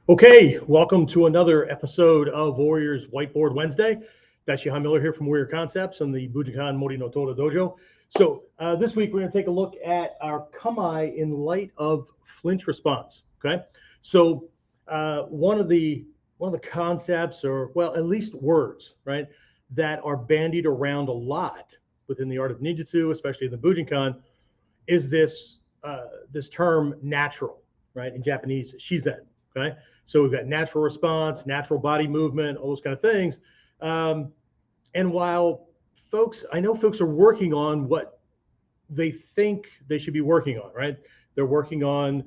Okay, welcome to another episode of Warriors Whiteboard Wednesday. Dashi Miller here from Warrior Concepts and the Bujikan Mori no Tora Dojo. So this week we're going to take a look at our kamae in light of flinch response. Okay, so one of the concepts, or well, at least words, right, that are bandied around a lot within the art of ninjutsu, especially in the Bujinkan, is this term natural, right? In Japanese, shizen. Okay, so we've got natural response, natural body movement, all those kind of things. Um, and while I know folks are working on what they think they should be working on, right? They're working on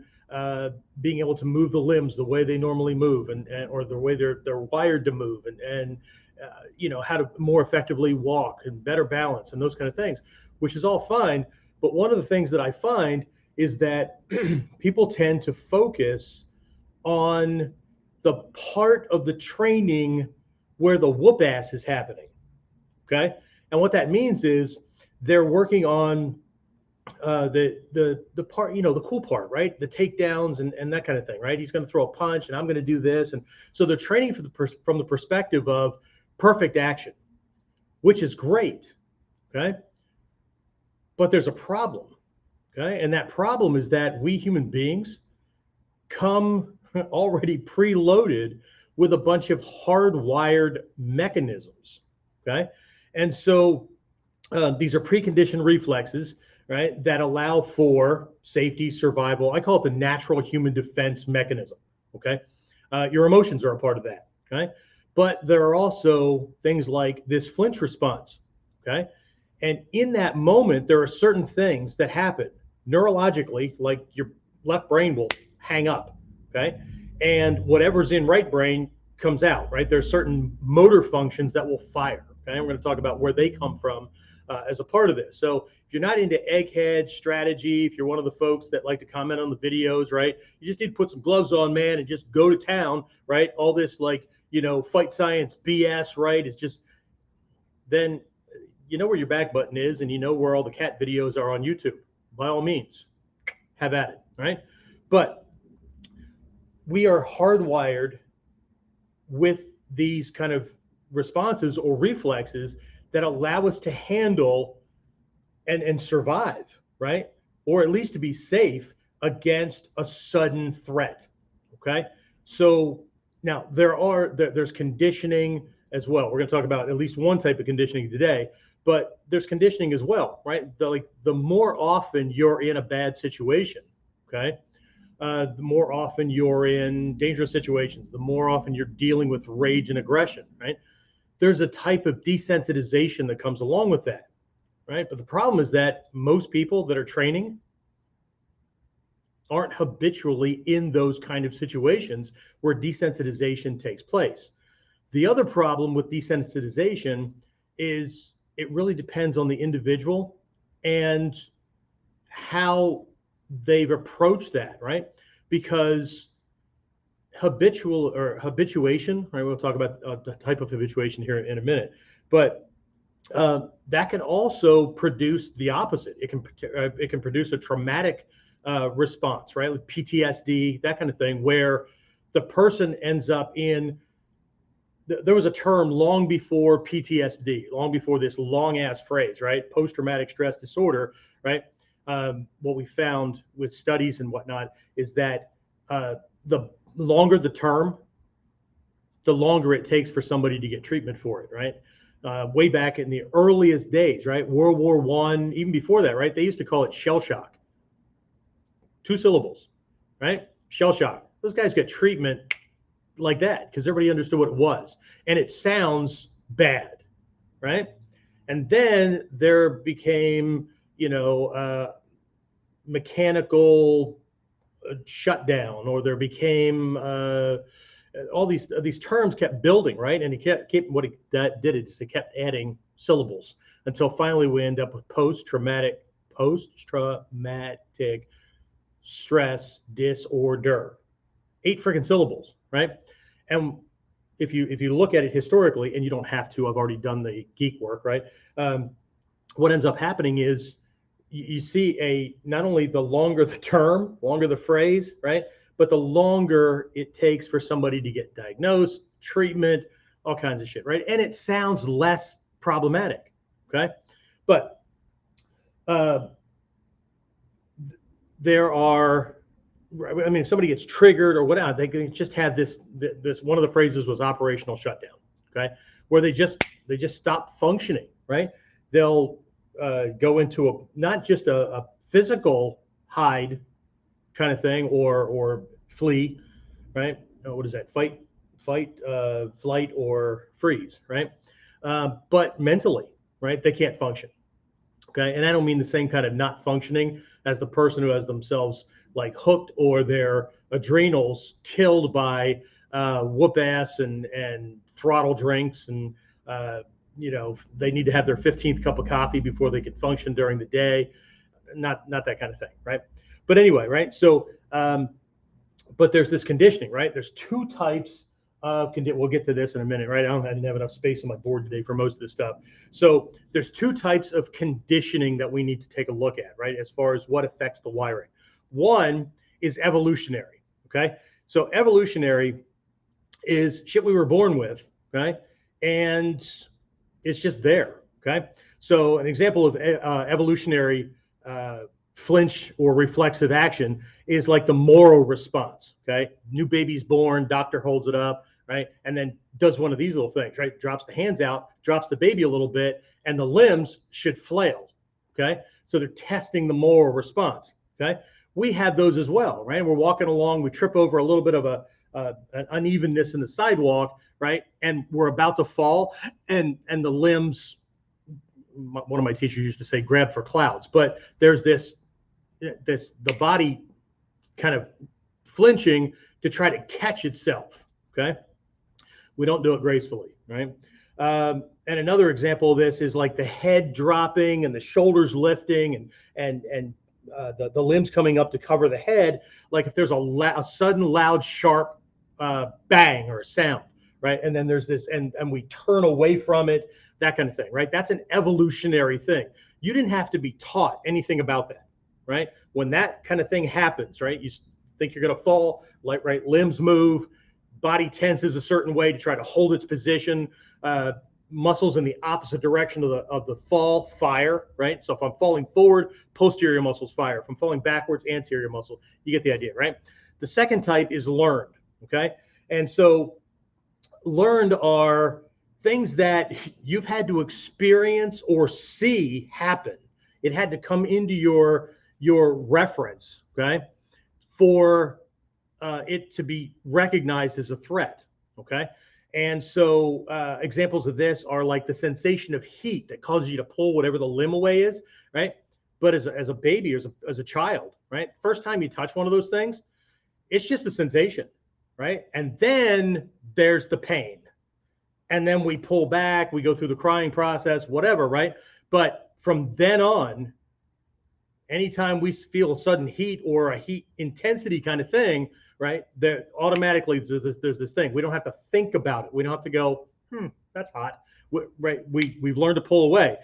being able to move the limbs the way they normally move, and or the way they're wired to move, and how to more effectively walk and better balance and those kind of things, which is all fine. But one of the things that I find is that people tend to focus on the part of the training where the whoop ass is happening. Okay, and what that means is they're working on the part, the cool part, right? The takedowns and that kind of thing, right? He's going to throw a punch, and I'm going to do this, and so they're training from the perspective of perfect action, which is great. Okay, but there's a problem. Okay, and that problem is that we human beings come already preloaded with a bunch of hardwired mechanisms. Okay, and so these are preconditioned reflexes, right, that allow for safety, survival. I call it the natural human defense mechanism. Okay, your emotions are a part of that. Okay, but there are also things like this flinch response. Okay, and in that moment, there are certain things that happen neurologically, like your left brain will hang up. Okay, and whatever's in right brain comes out. Right, there's certain motor functions that will fire. Okay, we're going to talk about where they come from as a part of this. So if you're not into egghead strategy, if you're one of the folks that like to comment on the videos, right, you just need to put some gloves on, man, and just go to town, right? All this fight science BS, right, is just, then you know where your back button is, and you know where all the cat videos are on YouTube. By all means, have at it, right? But we are hardwired with these kind of responses or reflexes that allow us to handle and survive, right? Or at least to be safe against a sudden threat. Okay, so now there's conditioning as well. We're going to talk about at least one type of conditioning today, but there's conditioning as well, right? The more often you're in a bad situation, okay, the more often you're in dangerous situations, the more often you're dealing with rage and aggression, right? There's a type of desensitization that comes along with that, right? But the problem is that most people that are training aren't habitually in those kind of situations where desensitization takes place. The other problem with desensitization is it really depends on the individual and how they've approached that, right? Because habituation, right? We'll talk about the type of habituation here in a minute, but that can also produce the opposite. It can produce a traumatic response, right? Like PTSD, that kind of thing, where the person ends up in. There was a term long before PTSD, long before this long ass phrase, right? Post traumatic stress disorder, right? What we found with studies and whatnot is that the longer the term, the longer it takes for somebody to get treatment for it, right? Way back in the earliest days, right? World War I, even before that, right? They used to call it shell shock. 2 syllables, right? Shell shock. Those guys got treatment like that because everybody understood what it was. And it sounds bad, right? And then there became, mechanical shutdown, or there became all these terms kept building, right? And it kept what it did is it kept adding syllables until finally we end up with post-traumatic stress disorder. 8 freaking syllables, right? And if you look at it historically, and you don't have to, I've already done the geek work, right? What ends up happening is you see not only the longer the term, longer the phrase, right? but the longer it takes for somebody to get diagnosed, treatment, all kinds of shit, right? And it sounds less problematic, okay? But there are, I mean, if somebody gets triggered or whatever, they can just have this one of the phrases was operational shutdown, okay? Where they just stop functioning, right? They'll go into not just a physical hide kind of thing or flee, right? What is that? Fight, flight, or freeze, right? But mentally, right? They can't function. Okay, and I don't mean the same kind of not functioning as the person who has themselves like hooked or their adrenals killed by whoop ass and throttle drinks and they need to have their 15th cup of coffee before they can function during the day. Not that kind of thing, right? But anyway, right? So, but there's this conditioning, right? There's two types of conditioning. We'll get to this in a minute, right? I didn't have enough space on my board today for most of this stuff. So there's two types of conditioning that we need to take a look at, right? As far as what affects the wiring. One is evolutionary, okay? So evolutionary is shit we were born with, okay? And it's just there, okay? So an example of evolutionary flinch or reflexive action is like the moral response, okay? New baby's born, doctor holds it up, right? And then does one of these little things, right? Drops the hands out, drops the baby a little bit, and the limbs should flail, okay? So they're testing the moral response, okay? We have those as well, right? We're walking along, we trip over a little bit of an unevenness in the sidewalk, right? And we're about to fall, and the limbs, one of my teachers used to say, grab for clouds, but there's the body kind of flinching to try to catch itself, okay? We don't do it gracefully, right? And another example of this is like the head dropping and the shoulders lifting and the limbs coming up to cover the head. Like if there's a sudden loud, sharp bang or a sound, right? And then there's this, and we turn away from it, that kind of thing, right? That's an evolutionary thing. You didn't have to be taught anything about that, right? When that kind of thing happens, right? You think you're going to fall, like, right? Limbs move, body tenses a certain way to try to hold its position. Muscles in the opposite direction of the fall fire, right? So if I'm falling forward, posterior muscles fire. If I'm falling backwards, anterior muscle. You get the idea, right? The second type is learned, okay? And so learned are things that you've had to experience or see happen. It had to come into your reference, okay, for it to be recognized as a threat, okay? And so examples of this are like the sensation of heat that causes you to pull whatever the limb away is, right? But as a baby, as a child, right? First time you touch one of those things, it's just a sensation, right? And then there's the pain. And then we pull back, we go through the crying process, whatever, right? But from then on, anytime we feel a sudden heat or a heat intensity kind of thing, right, there automatically there's this thing. We don't have to think about it. We don't have to go, that's hot, right? We've learned to pull away.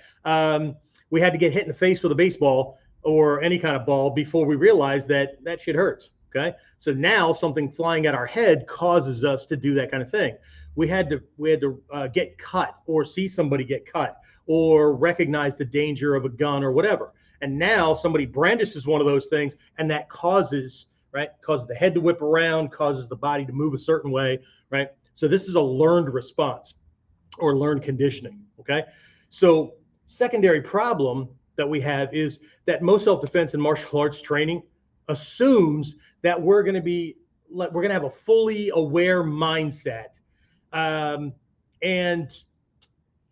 We had to get hit in the face with a baseball or any kind of ball before we realized that shit hurts, okay? So now something flying at our head causes us to do that kind of thing. We had to get cut or see somebody get cut or recognize the danger of a gun or whatever. And now somebody brandishes one of those things, and that causes the head to whip around, causes the body to move a certain way, right? So this is a learned response or learned conditioning, okay? So secondary problem that we have is that most self-defense and martial arts training assumes that we're going to have a fully aware mindset, and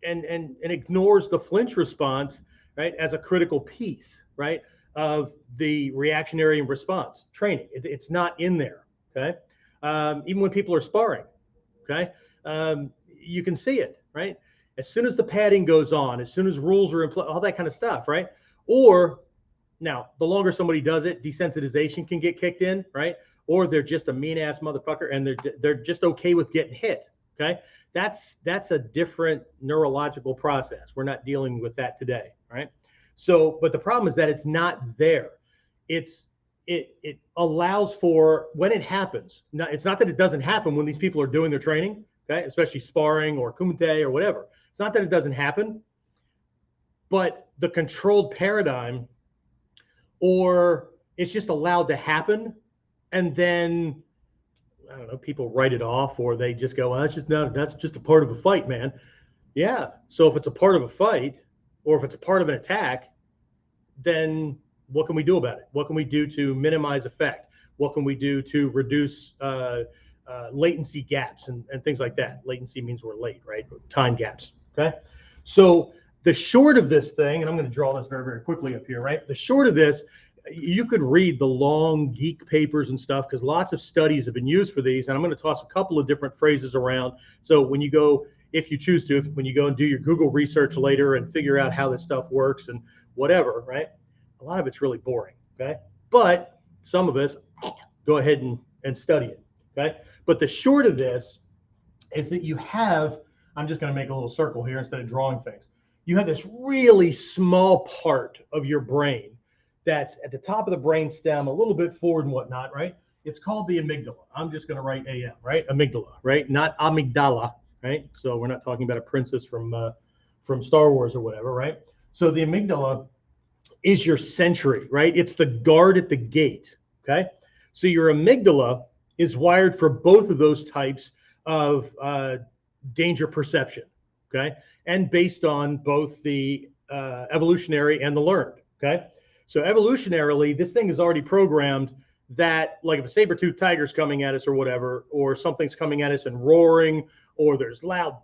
ignores the flinch response, right, as a critical piece, right, of the reactionary and response training. It's not in there, okay? Even when people are sparring, okay? You can see it, right? As soon as the padding goes on, as soon as rules are in place, all that kind of stuff, right? Or now, the longer somebody does it, desensitization can get kicked in, right? Or they're just a mean-ass motherfucker and they're just okay with getting hit, okay? That's a different neurological process. We're not dealing with that today, right? So, but the problem is that it's not there. It's it allows for when it happens. Now, it's not that it doesn't happen when these people are doing their training, okay, especially sparring or kumite or whatever. It's not that it doesn't happen, but the controlled paradigm, or it's just allowed to happen, and then I don't know, people write it off, or they just go, well, that's just a part of a fight, man. Yeah. So if it's a part of a fight, or if it's a part of an attack, then what can we do about it? What can we do to minimize effect? What can we do to reduce latency gaps and things like that? Latency means we're late, right? Time gaps. Okay. So the short of this thing, and I'm going to draw this very, very quickly up here, right? The short of this, you could read the long geek papers and stuff because lots of studies have been used for these. And I'm going to toss a couple of different phrases around. So when you go, if you choose to, when you go and do your Google research later and figure out how this stuff works and whatever, right? A lot of it's really boring, okay? But some of us go ahead and study it, okay? But the short of this is that you have, I'm just going to make a little circle here instead of drawing things. You have this really small part of your brain that's at the top of the brain stem, a little bit forward and whatnot, right? It's called the amygdala. I'm just going to write AM, right? Amygdala, right? Not amygdala, right? So we're not talking about a princess from Star Wars or whatever, right? So the amygdala is your sentry, right? It's the guard at the gate, okay? So your amygdala is wired for both of those types of danger perception, okay? And based on both the evolutionary and the learned, okay? So evolutionarily, this thing is already programmed that, like, if a saber-toothed tiger's coming at us or whatever, or something's coming at us and roaring, or there's loud,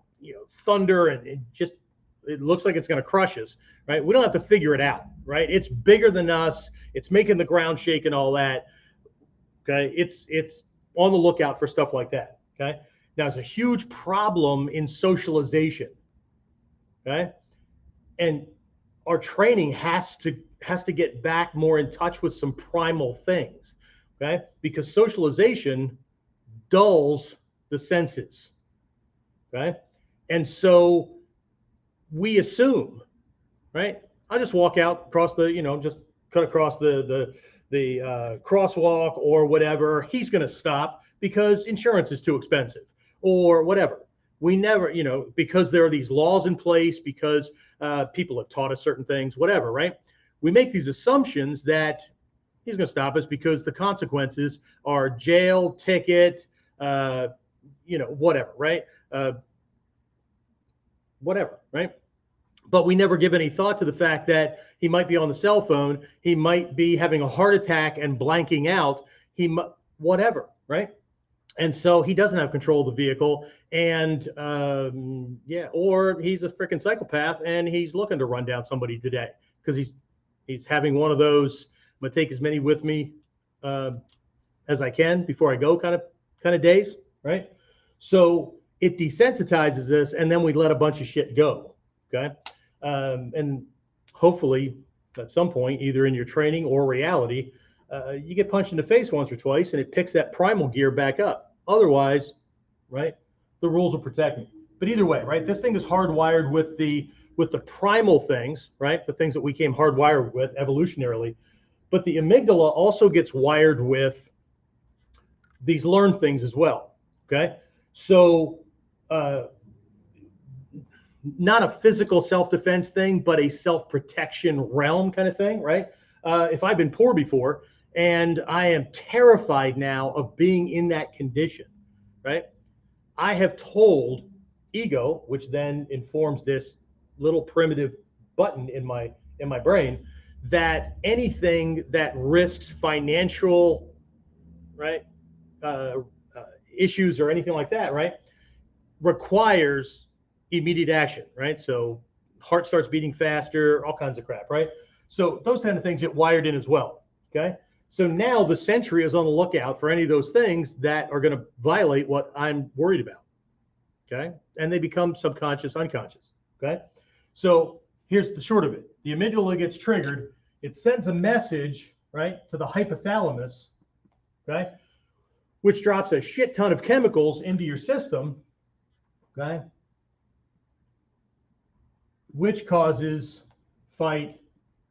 thunder, and it looks like it's going to crush us, right? We don't have to figure it out, right? It's bigger than us. It's making the ground shake and all that, okay? It's on the lookout for stuff like that, okay? Now, it's a huge problem in socialization, okay? And our training has to get back more in touch with some primal things, okay? Because socialization dulls the senses, okay? And so we assume, right? I'll just walk out across the, just cut across the crosswalk or whatever. He's going to stop because insurance is too expensive or whatever. We never, because there are these laws in place, because people have taught us certain things, whatever, right? We make these assumptions that he's going to stop us because the consequences are jail, ticket, whatever, right? Whatever, right? But we never give any thought to the fact that he might be on the cell phone, he might be having a heart attack and blanking out, whatever, right? And so he doesn't have control of the vehicle, and or he's a freaking psychopath and he's looking to run down somebody today because he's having one of those, I'm gonna take as many with me as I can before I go kind of days, right? So it desensitizes us, and then we let a bunch of shit go, okay? And hopefully at some point, either in your training or reality, you get punched in the face once or twice and it picks that primal gear back up. Otherwise, right, the rules will protect me. But either way, right, this thing is hardwired with the primal things, right, the things that we came hardwired with evolutionarily. But the amygdala also gets wired with these learned things as well, okay? So not a physical self-defense thing, but a self-protection realm kind of thing, right? If I've been poor before and I am terrified now of being in that condition, right? I have told ego, which then informs this little primitive button in my brain, that anything that risks financial, right, issues or anything like that, right, requires immediate action, right? So heart starts beating faster, all kinds of crap, right? So those kind of things get wired in as well, okay? So now the sentry is on the lookout for any of those things that are going to violate what I'm worried about, okay? And they become subconscious, unconscious, okay? So here's the short of it. The amygdala gets triggered. It sends a message, right, to the hypothalamus, okay, which drops a shit ton of chemicals into your system, okay, which causes fight,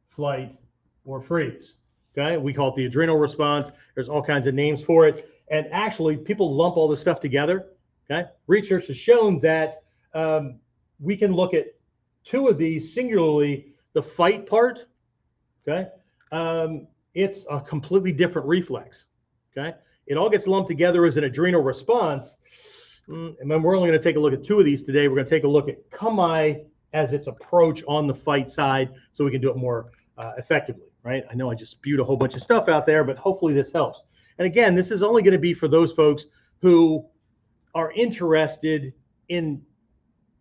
flight, or freeze, Okay, we call it the adrenal response. There's all kinds of names for it. And actually, people lump all this stuff together. Okay, research has shown that we can look at two of these singularly. The fight part, okay, it's a completely different reflex. Okay, it all gets lumped together as an adrenal response. And then we're only going to take a look at two of these today. We're going to take a look at kami as its approach on the fight side, so we can do it more effectively. Right? I know I just spewed a whole bunch of stuff out there, but hopefully this helps. And again, this is only going to be for those folks who are interested in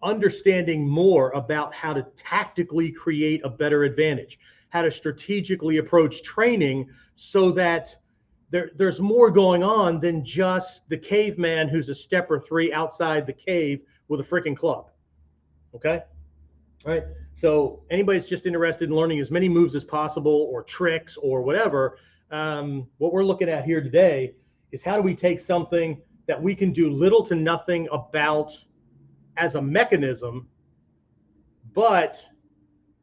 understanding more about how to tactically create a better advantage, how to strategically approach training so that there's more going on than just the caveman who's a step or three outside the cave with a freaking club. Okay? All right. So anybody's just interested in learning as many moves as possible or tricks or whatever, what we're looking at here today is how do we take something that we can do little to nothing about as a mechanism, but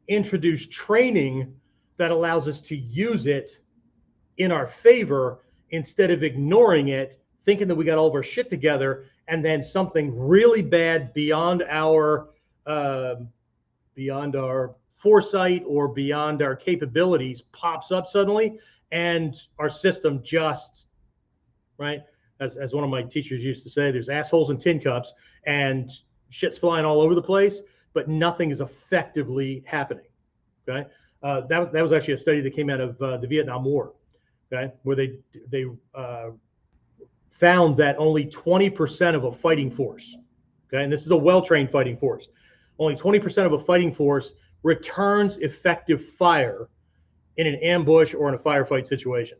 introduce training that allows us to use it in our favor instead of ignoring it, thinking that we got all of our shit together, and then something really bad beyond our foresight or beyond our capabilities pops up suddenly, and our system just, right, as one of my teachers used to say, there's assholes in tin cups and shit's flying all over the place, but nothing is effectively happening. Okay, that was actually a study that came out of the Vietnam War. Okay, where they found that only 20% of a fighting force, okay, and this is a well-trained fighting force, only 20% of a fighting force returns effective fire in an ambush or in a firefight situation.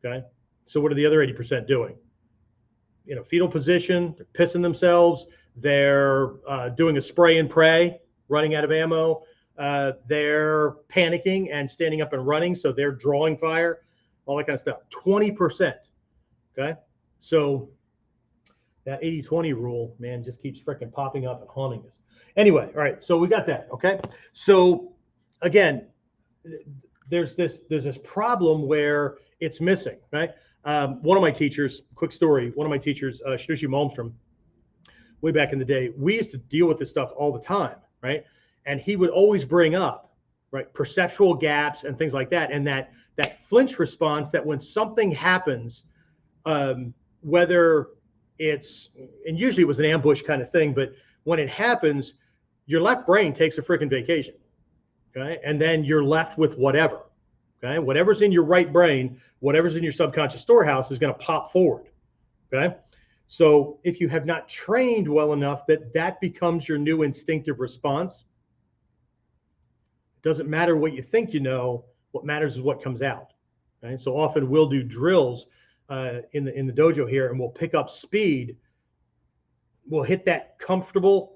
Okay, so what are the other 80% doing? In a fetal position, they're pissing themselves, they're doing a spray and pray, running out of ammo, they're panicking and standing up and running, so they're drawing fire, all that kind of stuff. 20%. Okay, so that 80-20 rule, man, just keeps freaking popping up and haunting us. Anyway, all right, so we got that. Okay, so again, there's this problem where it's missing, right? One of my teachers, quick story, one of my teachers, Shnushi Malmstrom, way back in the day, we used to deal with this stuff all the time, right? And he would always bring up, right, perceptual gaps and things like that, and that flinch response, that when something happens, whether it's, and usually it was an ambush kind of thing, but when it happens, your left brain takes a freaking vacation, okay? And then you're left with whatever, okay? Whatever's in your right brain, whatever's in your subconscious storehouse is going to pop forward, okay? So if you have not trained well enough that becomes your new instinctive response, it doesn't matter what you think you know, what matters is what comes out, okay? So often we'll do drills in the dojo here, and we'll pick up speed, we'll hit that comfortable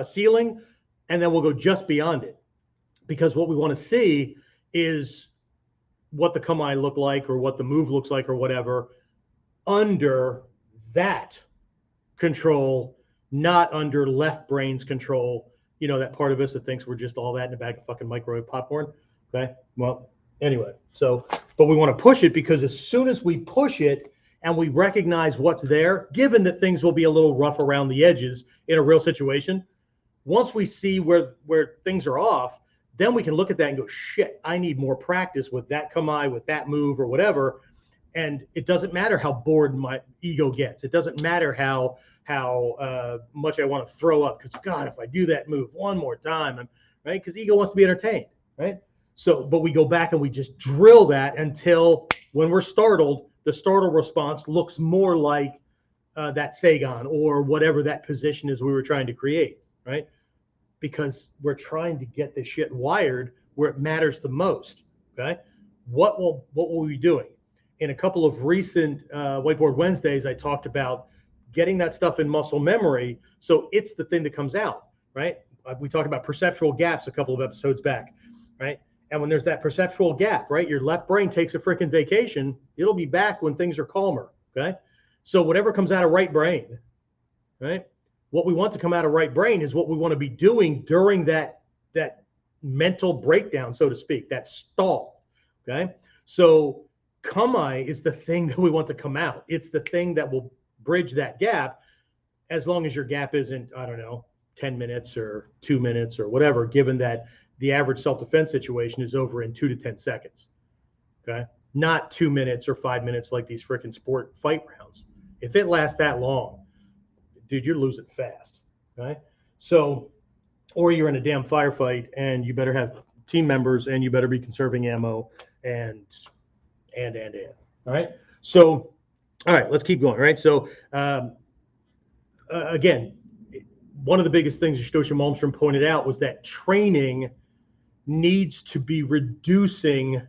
ceiling, and then we'll go just beyond it, because what we want to see is what the kami look like, or what the move looks like, or whatever, under that control, not under left brain's control. You know, that part of us that thinks we're just all that in a bag of fucking microwave popcorn. Okay, well, anyway, so, but we want to push it, because as soon as we push it and we recognize what's there, given that things will be a little rough around the edges in a real situation, once we see where things are off, then we can look at that and go, shit, I need more practice with that kami, with that move, or whatever. And it doesn't matter how bored my ego gets. It doesn't matter how much I want to throw up, because God, if I do that move one more time, right? Because ego wants to be entertained, right? So, but we go back and we just drill that until when we're startled, the startle response looks more like that Seigan or whatever that position is we were trying to create, right? Because we're trying to get this shit wired where it matters the most, okay? What will we be doing? In a couple of recent Whiteboard Wednesdays, I talked about getting that stuff in muscle memory, so it's the thing that comes out, right? We talked about perceptual gaps a couple of episodes back, right? And when there's that perceptual gap, right, your left brain takes a freaking vacation. It'll be back when things are calmer, okay? So whatever comes out of right brain, right? What we want to come out of right brain is what we want to be doing during that mental breakdown, so to speak, that stall, okay? So kamae is the thing that we want to come out. It's the thing that will bridge that gap, as long as your gap isn't, I don't know, 10 minutes or 2 minutes or whatever, given that the average self-defense situation is over in 2 to 10 seconds. Okay. Not 2 minutes or 5 minutes like these freaking sport fight rounds. If it lasts that long, dude, you're losing fast. Okay. So, or you're in a damn firefight and you better have team members and you better be conserving ammo and. All right. So, all right, let's keep going. All right. So, again, one of the biggest things Yoshitoshi Malmstrom pointed out was that training needs to be reducing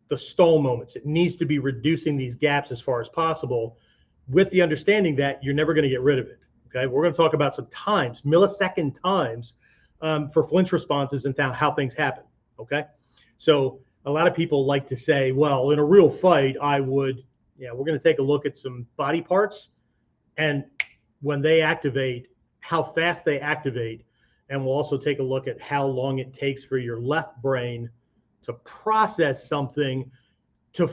the stall moments. It needs to be reducing these gaps as far as possible, with the understanding that you're never going to get rid of it. Okay. We're going to talk about some times, millisecond times, for flinch responses and how things happen. Okay. So a lot of people like to say, well, in a real fight, I would, we're going to take a look at some body parts and when they activate, how fast they activate. And we'll also take a look at how long it takes for your left brain to process something to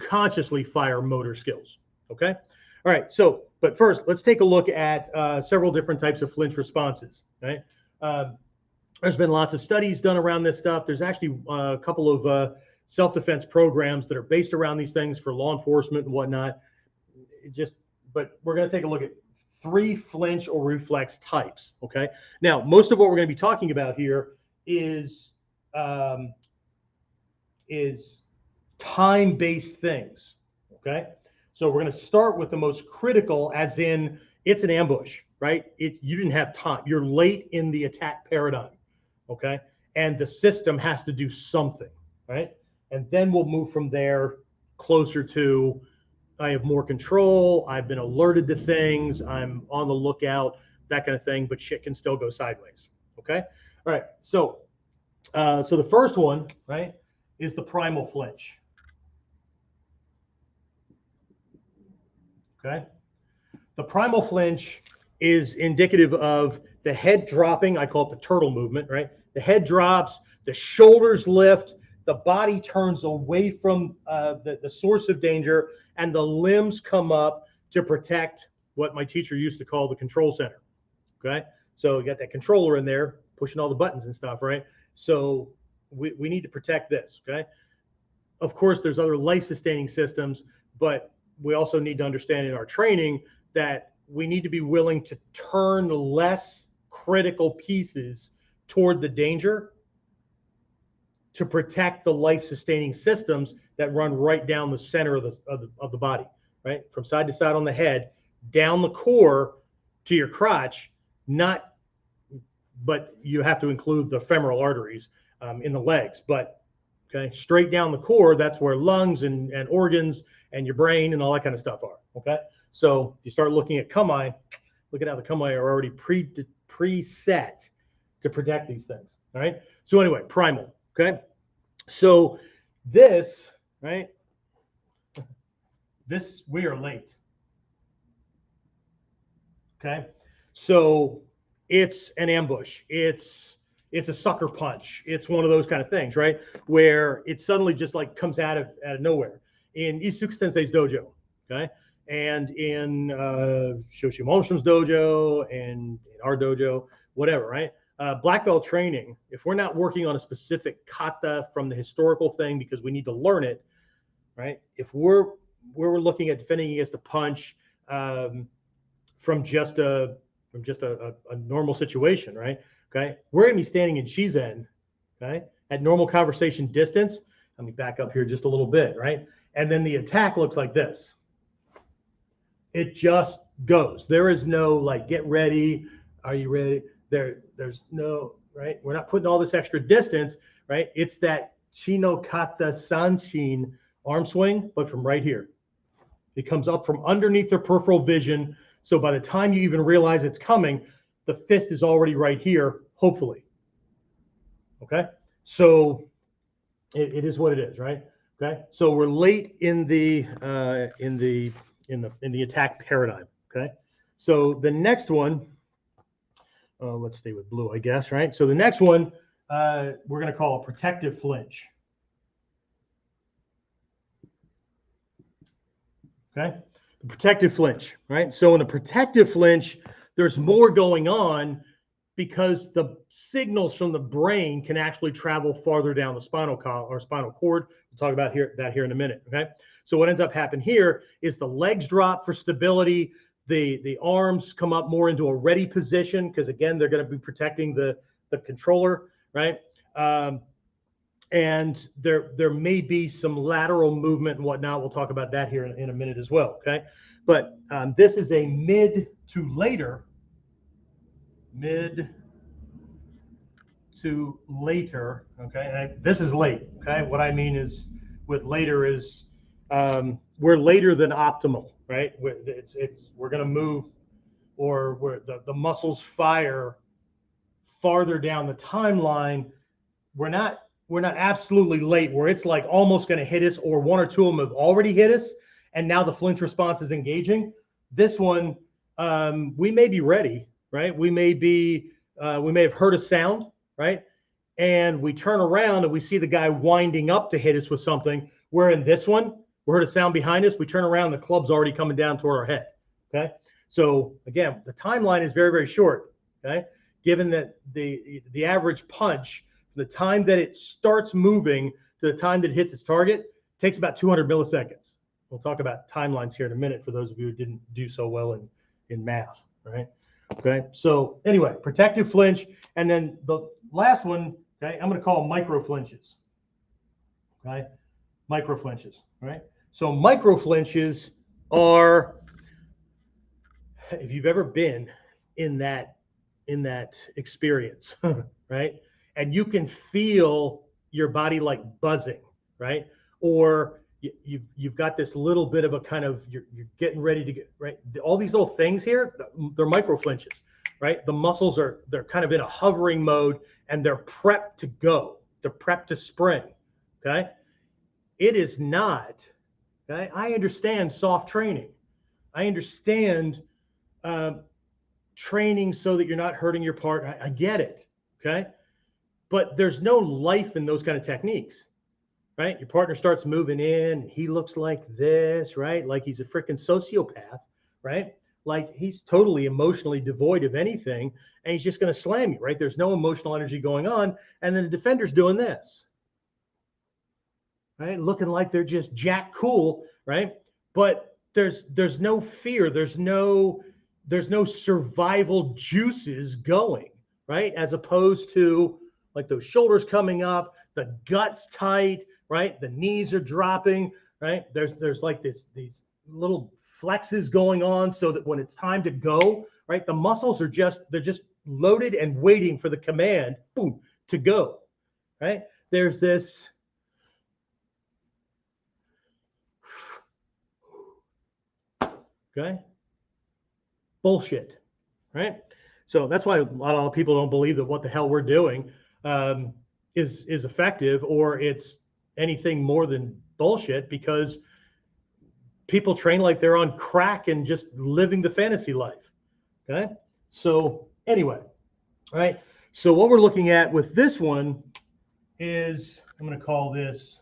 consciously fire motor skills. Okay. All right. So, but first, let's take a look at several different types of flinch responses. Right. There's been lots of studies done around this stuff. There's actually a couple of self-defense programs that are based around these things for law enforcement and whatnot. But we're going to take a look at 3 flinch or reflex types. Okay. Now, most of what we're going to be talking about here is time-based things. Okay. So we're going to start with the most critical, as in it's an ambush, right? You didn't have time. You're late in the attack paradigm. Okay. And the system has to do something, right? And then we'll move from there closer to, I have more control. I've been alerted to things. I'm on the lookout, that kind of thing, but shit can still go sideways. Okay. All right. So the first one, right, is the primal flinch. Okay. The primal flinch is indicative of the head dropping. I call it the turtle movement, right? The head drops, the shoulders lift, the body turns away from the source of danger, and the limbs come up to protect what my teacher used to call the control center. Okay. So you got that controller in there pushing all the buttons and stuff, right? So we need to protect this. Okay. Of course, there's other life-sustaining systems, but we also need to understand in our training that we need to be willing to turn less critical pieces toward the danger to protect the life-sustaining systems that run right down the center of the body, right? From side to side on the head, down the core to your crotch, but you have to include the femoral arteries in the legs. But okay, straight down the core, that's where lungs and organs and your brain and all that kind of stuff are. Okay, so you start looking at kamae, look at how the kamae are already preset to protect these things. All right. So anyway, primal. Okay. So this, right? This, we are late. Okay. So it's an ambush. It's a sucker punch. It's one of those kind of things, right? Where it suddenly just like comes out of nowhere. In Isuka Sensei's dojo, okay? And in Shoshi Malmstrom's dojo and in our dojo, whatever, right? Black belt training, if we're not working on a specific kata from the historical thing because we need to learn it, right? If we're looking at defending against a punch from just a normal situation, right? Okay, we're going to be standing in Shizen, okay, at normal conversation distance. Let me back up here just a little bit, right? And then the attack looks like this. It just goes. There is no like, get ready. Are you ready? There's no, right? We're not putting all this extra distance, right? It's that Chino Kata Sanshin arm swing, but from right here. It comes up from underneath the peripheral vision. So by the time you even realize it's coming, the fist is already right here, hopefully. Okay, so it is what it is, right? Okay, so we're late in the attack paradigm. Okay, so the next one, let's stay with blue, I guess, right? So the next one we're going to call a protective flinch. okay? The protective flinch, right? So in a protective flinch, there's more going on because the signals from the brain can actually travel farther down the spinal column or spinal cord. We'll talk about that here in a minute, okay? So what ends up happening here is the legs drop for stability, the arms come up more into a ready position because again, they're going to be protecting the controller, right? And there may be some lateral movement and whatnot. We'll talk about that here in a minute as well, okay? But this is a mid to later, okay? And this is late, okay? What I mean is with later is we're later than optimal, right? We're going to move, or the muscles fire farther down the timeline. We're not absolutely late where it's like almost going to hit us, or one or two of them have already hit us, and now the flinch response is engaging. This one, we may be ready, right? We may have heard a sound, right? And we turn around and we see the guy winding up to hit us with something. Where in this one, we heard a sound behind us, we turn around, the club's already coming down toward our head, okay? So again, the timeline is very, very short, okay? Given that the average punch, the time that it starts moving to the time that it hits its target takes about 200 milliseconds. We'll talk about timelines here in a minute for those of you who didn't do so well in math, right? Okay, so anyway, protective flinch, and then the last one, okay, I'm going to call micro flinches, okay? Micro flinches, right? So micro flinches are, if you've ever been in that experience, right? And you can feel your body like buzzing, right? Or you've got this little bit of a kind of, you're getting ready to get, right? All these little things here, they're micro flinches, right? The muscles they're kind of in a hovering mode and they're prepped to go. They're prepped to spring, okay? It is not, okay? I understand soft training. I understand training so that you're not hurting your partner. I get it, okay? But there's no life in those kind of techniques, right? Your partner starts moving in, he looks like this, right? Like he's a freaking sociopath, right? Like he's totally emotionally devoid of anything, and he's just going to slam you, right? There's no emotional energy going on, and then the defender's doing this, right? Looking like they're just jack cool, right? But there's no fear, there's no survival juices going, right? As opposed to like those shoulders coming up, the guts tight, right? The knees are dropping, right? There's like these little flexes going on so that when it's time to go, right? The muscles are they're just loaded and waiting for the command, boom, to go, right? There's this, okay? Bullshit, right? So that's why a lot of people don't believe that what the hell we're doing is effective, or it's anything more than bullshit, because people train like they're on crack and just living the fantasy life, okay? So anyway, right? So what we're looking at with this one is, I'm going to call this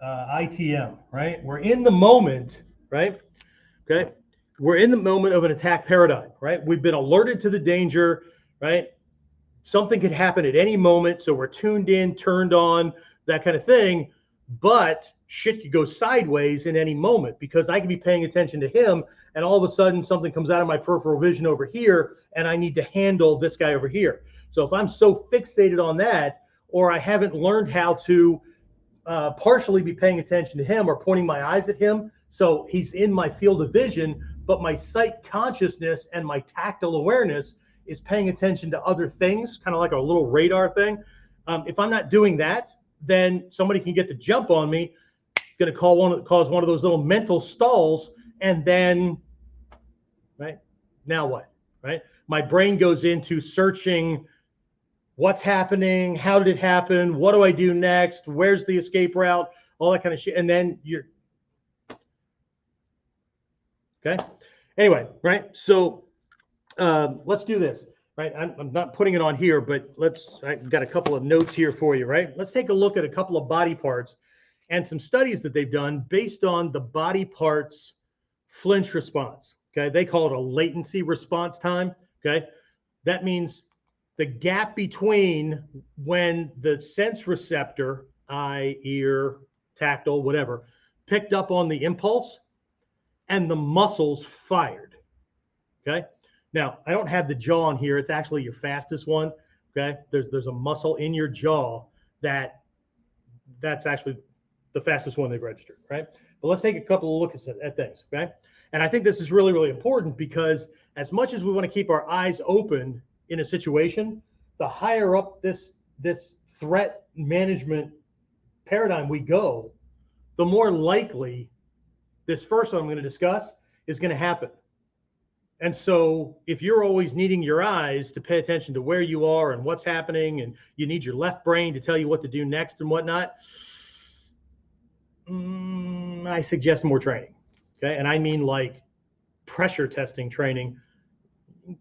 ITM, right? We're in the moment, right? Okay. We're in the moment of an attack paradigm, right? We've been alerted to the danger, right? Something could happen at any moment. So we're tuned in, turned on, that kind of thing. But shit could go sideways in any moment, because I could be paying attention to him and all of a sudden something comes out of my peripheral vision over here and I need to handle this guy over here. So if I'm so fixated on that, or I haven't learned how to partially be paying attention to him or pointing my eyes at him, so he's in my field of vision, but my sight consciousness and my tactile awareness is paying attention to other things, kind of like a little radar thing. If I'm not doing that, then somebody can get the jump on me, going to cause one of those little mental stalls, and then, right, now what, right? My brain goes into searching what's happening, how did it happen, what do I do next, where's the escape route, all that kind of shit, and then you're, okay? Anyway, right, so let's do this, right? I'm not putting it on here, but I've got a couple of notes here for you, right? Let's take a look at a couple of body parts and some studies that they've done based on the body parts flinch response. Okay, they call it a latency response time. Okay, that means the gap between when the sense receptor, eye, ear, tactile, whatever, picked up on the impulse and the muscles fired. Okay. Now, I don't have the jaw on here. It's actually your fastest one. Okay. There's a muscle in your jaw that's actually the fastest one they've registered, right? But let's take a couple of looks at things, okay? And I think this is really, really important because as much as we want to keep our eyes open in a situation, the higher up this threat management paradigm we go, the more likely this first one I'm going to discuss is going to happen. And so if you're always needing your eyes to pay attention to where you are and what's happening, and you need your left brain to tell you what to do next and whatnot, I suggest more training. Okay. And I mean like pressure testing training.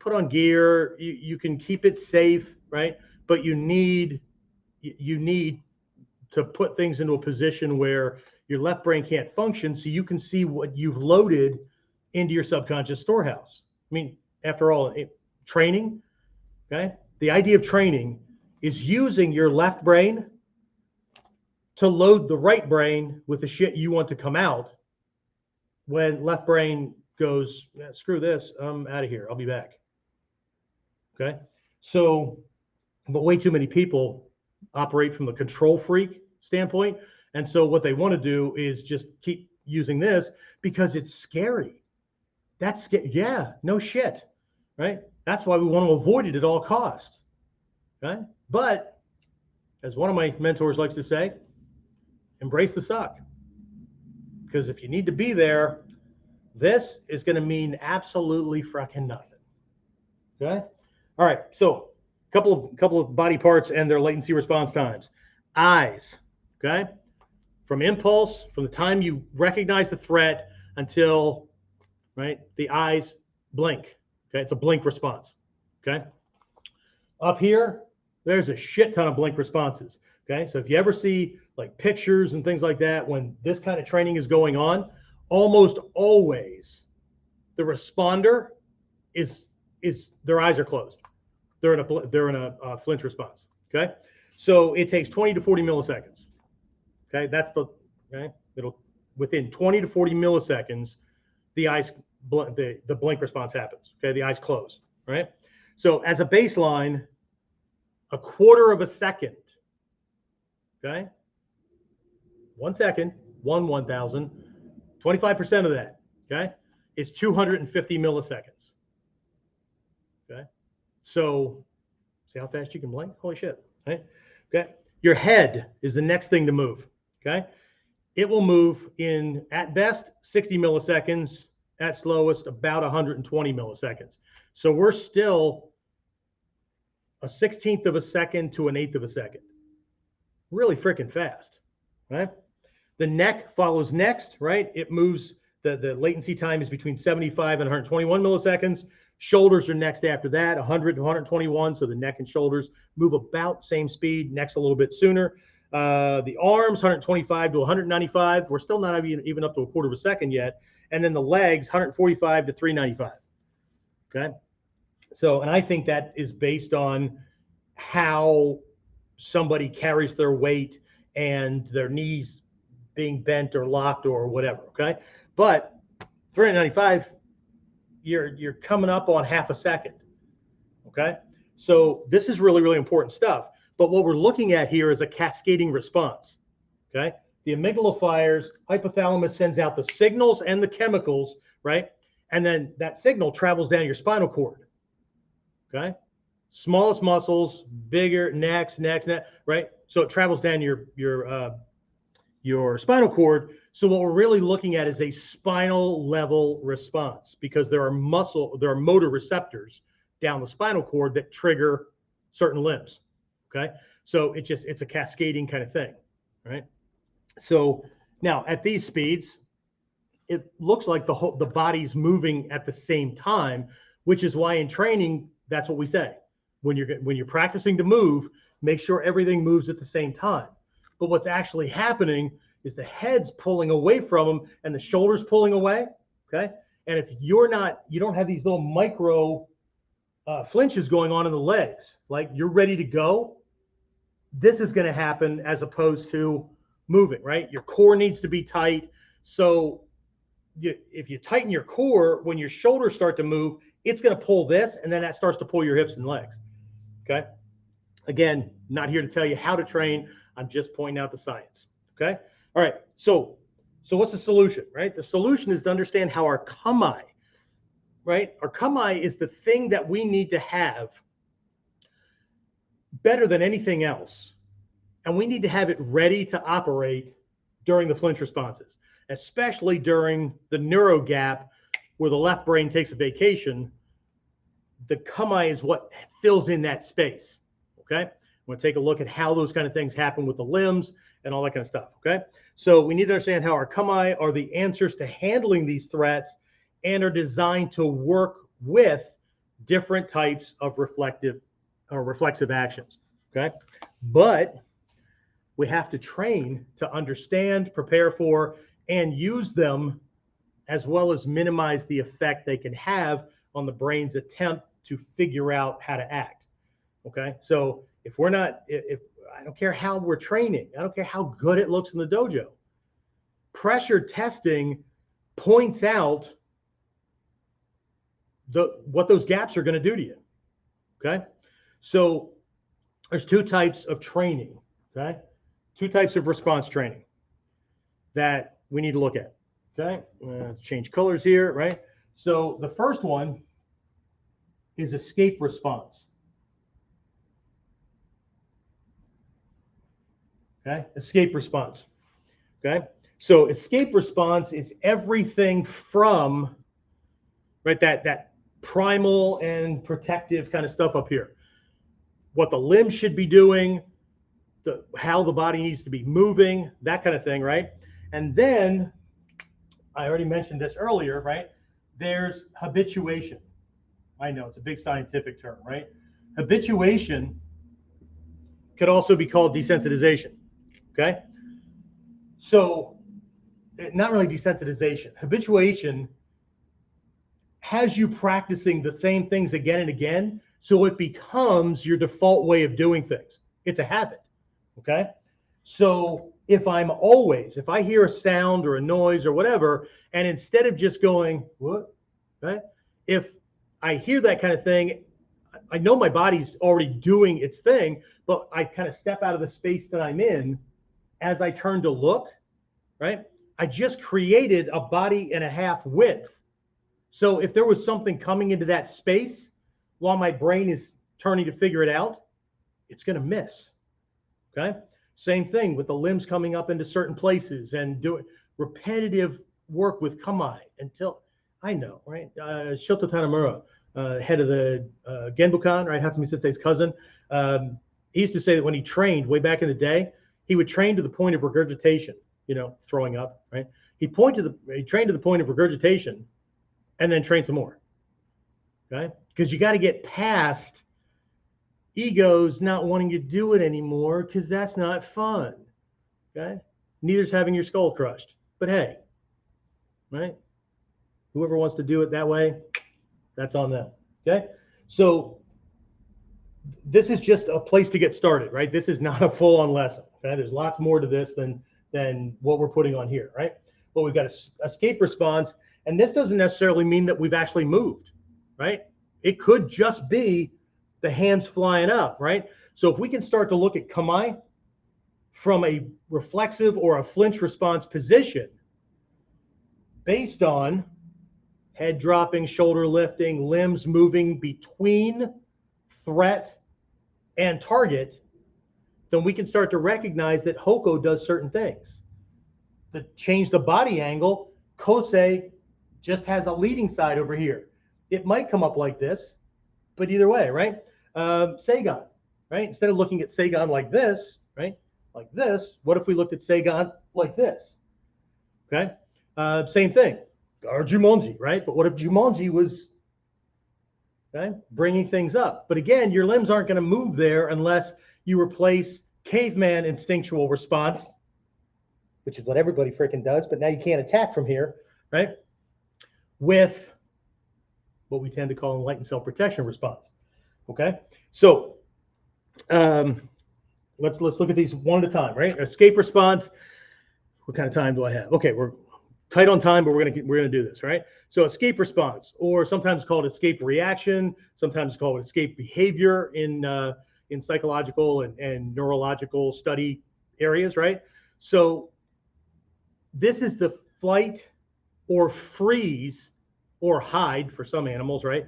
Put on gear, you can keep it safe, right? But you need to put things into a position where your left brain can't function so you can see what you've loaded into your subconscious storehouse. I mean, after all, training, okay? The idea of training is using your left brain to load the right brain with the shit you want to come out when left brain goes, screw this, I'm out of here, I'll be back. Okay? So, but way too many people operate from the control freak standpoint. And so what they want to do is just keep using this because it's scary. That's scary. Yeah, no shit, right? That's why we want to avoid it at all costs, okay? But as one of my mentors likes to say, embrace the suck. Because if you need to be there, this is going to mean absolutely fucking nothing, okay? All right, so couple of body parts and their latency response times. Eyes, okay? From impulse, from the time you recognize the threat until, right, the eyes blink. Okay, it's a blink response. Okay, up here, there's a shit ton of blink responses. Okay, so if you ever see like pictures and things like that, when this kind of training is going on, almost always the responder is their eyes are closed. They're in a flinch response. Okay, so it takes 20 to 40 milliseconds. Okay, that's it'll within 20 to 40 milliseconds, the eyes the blink response happens. Okay, the eyes close. Right. So as a baseline, a quarter of a second. Okay. 1 second, 1/1000, 25% of that. Okay, is 250 milliseconds. Okay. So see how fast you can blink? Holy shit. Right. Okay. Your head is the next thing to move. Okay. It will move in, at best, 60 milliseconds, at slowest, about 120 milliseconds. So we're still a 16th of a second to an 1/8 of a second. Really freaking fast, right? The neck follows next, right? It moves, the latency time is between 75 and 121 milliseconds. Shoulders are next after that, 100 to 121. So the neck and shoulders move about same speed, next a little bit sooner. The arms, 125 to 195. We're still not even up to a quarter of a second yet. And then the legs, 145 to 395. Okay. So, and I think that is based on how somebody carries their weight and their knees being bent or locked or whatever. Okay. But 395, you're coming up on half a second. Okay. So this is really, really important stuff. But what we're looking at here is a cascading response. Okay. The amygdala fires, hypothalamus sends out the signals and the chemicals, right? And then that signal travels down your spinal cord. Okay. Smallest muscles, bigger, next, right? So it travels down your spinal cord. So what we're really looking at is a spinal level response because there are motor receptors down the spinal cord that trigger certain limbs. Okay. So it's a cascading kind of thing. Right. So now at these speeds, it looks like the body's moving at the same time, which is why in training, that's what we say. When you're practicing to move, make sure everything moves at the same time. But what's actually happening is the head's pulling away from them and the shoulders pulling away. okay? And if you don't have these little micro flinches going on in the legs, like you're ready to go, this is going to happen as opposed to moving, right? Your core needs to be tight. So if you tighten your core, when your shoulders start to move, it's going to pull this, and then that starts to pull your hips and legs, okay? Again, not here to tell you how to train. I'm just pointing out the science, okay? All right, so what's the solution, right? The solution is to understand how our kami, right? Our kami is the thing that we need to have better than anything else. And we need to have it ready to operate during the flinch responses, especially during the neuro gap where the left brain takes a vacation. The kami is what fills in that space, okay? We're going to take a look at how those kind of things happen with the limbs and all that kind of stuff, okay? So we need to understand how our kami are the answers to handling these threats and are designed to work with different types of reflective or reflexive actions, okay? But we have to train to understand, prepare for, and use them, as well as minimize the effect they can have on the brain's attempt to figure out how to act, okay? So if I don't care how we're training, I don't care how good it looks in the dojo, pressure testing points out what those gaps are going to do to you, okay? So there's two types of training, okay? Two types of response training that we need to look at, okay? Let's change colors here, right? So the first one is escape response, okay? Escape response, okay? So escape response is everything from, right, that primal and protective kind of stuff up here. What the limbs should be doing, how the body needs to be moving, that kind of thing, right? And then, I already mentioned this earlier, right? There's habituation. I know it's a big scientific term, right? Habituation could also be called desensitization, okay? So, not really desensitization. Habituation has you practicing the same things again and again, so it becomes your default way of doing things. It's a habit, okay? So if I hear a sound or a noise or whatever, and instead of just going, what, right? If I hear that kind of thing, I know my body's already doing its thing, but I kind of step out of the space that I'm in as I turn to look, right? I just created a body and a half width. So if there was something coming into that space while my brain is turning to figure it out, it's going to miss, okay? Same thing with the limbs coming up into certain places and doing repetitive work with kami until, I know, right? Shoto Tanemura, head of the Genbukan, right? Hatsumi Sensei's cousin. He used to say that when he trained way back in the day, he would train to the point of regurgitation, throwing up, right? He trained to the point of regurgitation and then train some more, okay? Because you got to get past ego's not wanting to do it anymore because that's not fun, okay? Neither's having your skull crushed, but hey, right? Whoever wants to do it that way, that's on them, okay? So this is just a place to get started, right? This is not a full-on lesson, okay? There's lots more to this than what we're putting on here, right? But we've got an escape response, and this doesn't necessarily mean that we've actually moved, right? It could just be the hands flying up, right? So if we can start to look at kami from a reflexive or a flinch response position based on head dropping, shoulder lifting, limbs moving between threat and target, then we can start to recognize that Hoko does certain things. To change the body angle, Kosei just has a leading side over here. It might come up like this, but either way, right? Seigan, right? Instead of looking at Seigan like this, right? Like this, what if we looked at Seigan like this? Okay? Same thing. Or Jumonji, right? But what if Jumonji was, okay, bringing things up? But again, your limbs aren't going to move there unless you replace caveman instinctual response, which is what everybody freaking does, but now you can't attack from here, right? with what we tend to call enlightened self-protection response. Okay, so let's look at these one at a time, right? Escape response. What kind of time do I have? Okay, we're tight on time, but we're gonna do this, right? So escape response, or sometimes called escape reaction, sometimes called escape behavior in psychological and neurological study areas, right? So this is the flight or freeze or hide for some animals, right?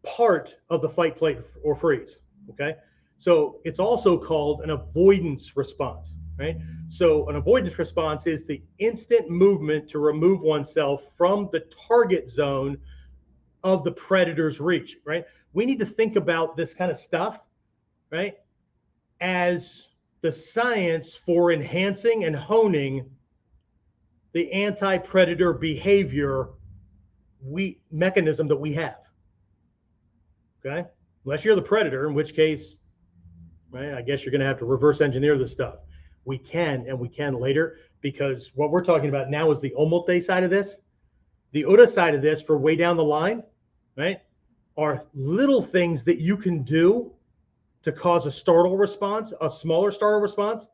Part of the fight, flight, or freeze. Okay. So it's also called an avoidance response, right? So an avoidance response is the instant movement to remove oneself from the target zone of the predator's reach, right? We need to think about this kind of stuff, right, as the science for enhancing and honing the anti-predator behavior mechanism that we have. Okay, unless you're the predator, in which case, right, I guess you're going to have to reverse engineer this stuff. We can, and we can later, because what we're talking about now is the omote side of this. The Uda side of this, for way down the line, right, are little things that you can do to cause a startle response, a smaller startle response.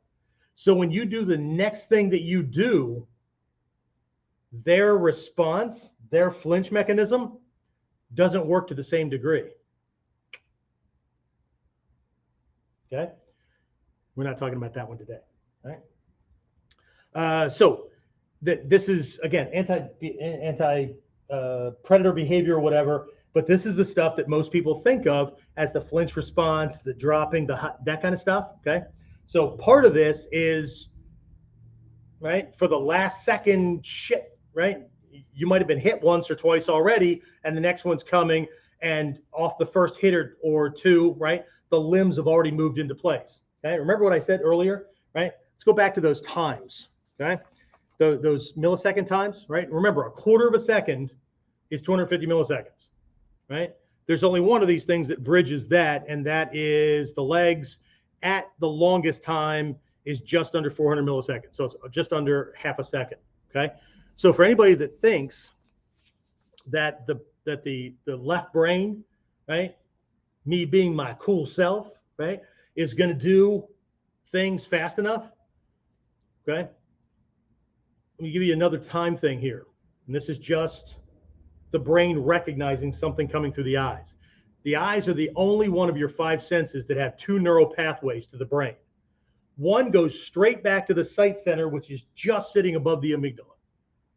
So when you do the next thing that you do, their response, their flinch mechanism doesn't work to the same degree. Okay, we're not talking about that one today, right? So this is, again, anti predator behavior or whatever, but this is the stuff that most people think of as the flinch response, the dropping, that kind of stuff. Okay, so part of this is, right, for the last second shit, right? You might have been hit once or twice already, and the next one's coming, and off the first hit or two, right, the limbs have already moved into place. Okay, remember what I said earlier, right? Let's go back to those times. Okay, those millisecond times, right? Remember, a quarter of a second is 250 milliseconds, right? There's only one of these things that bridges that, and that is the legs at the longest time is just under 400 milliseconds. So it's just under half a second. Okay, so for anybody that thinks that the left brain, right, me being my cool self, right, is going to do things fast enough, okay, let me give you another time thing here. And this is just the brain recognizing something coming through the eyes. The eyes are the only one of your five senses that have two neural pathways to the brain. One goes straight back to the sight center, which is just sitting above the amygdala,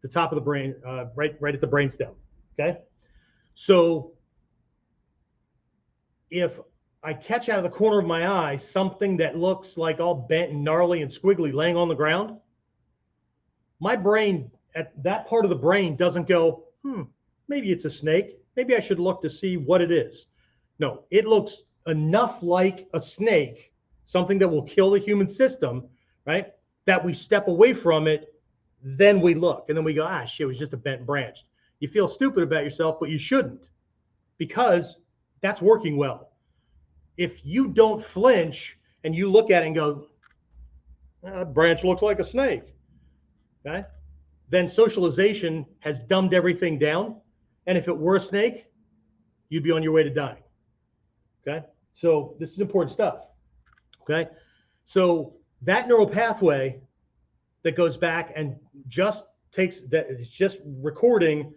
the top of the brain, right at the brainstem. Okay, so if I catch out of the corner of my eye something that looks like all bent and gnarly and squiggly laying on the ground, my brain, at that part of the brain, doesn't go, maybe it's a snake. Maybe I should look to see what it is. No, it looks enough like a snake, something that will kill the human system, right, that we step away from it, then we look, and then we go, shit, it was just a bent branch. You feel stupid about yourself, but you shouldn't, because that's working well. If you don't flinch and you look at it and go, that branch looks like a snake, okay, then socialization has dumbed everything down. And if it were a snake, you'd be on your way to dying. Okay, so this is important stuff. Okay, so that neural pathway that goes back and just takes that, it's just recording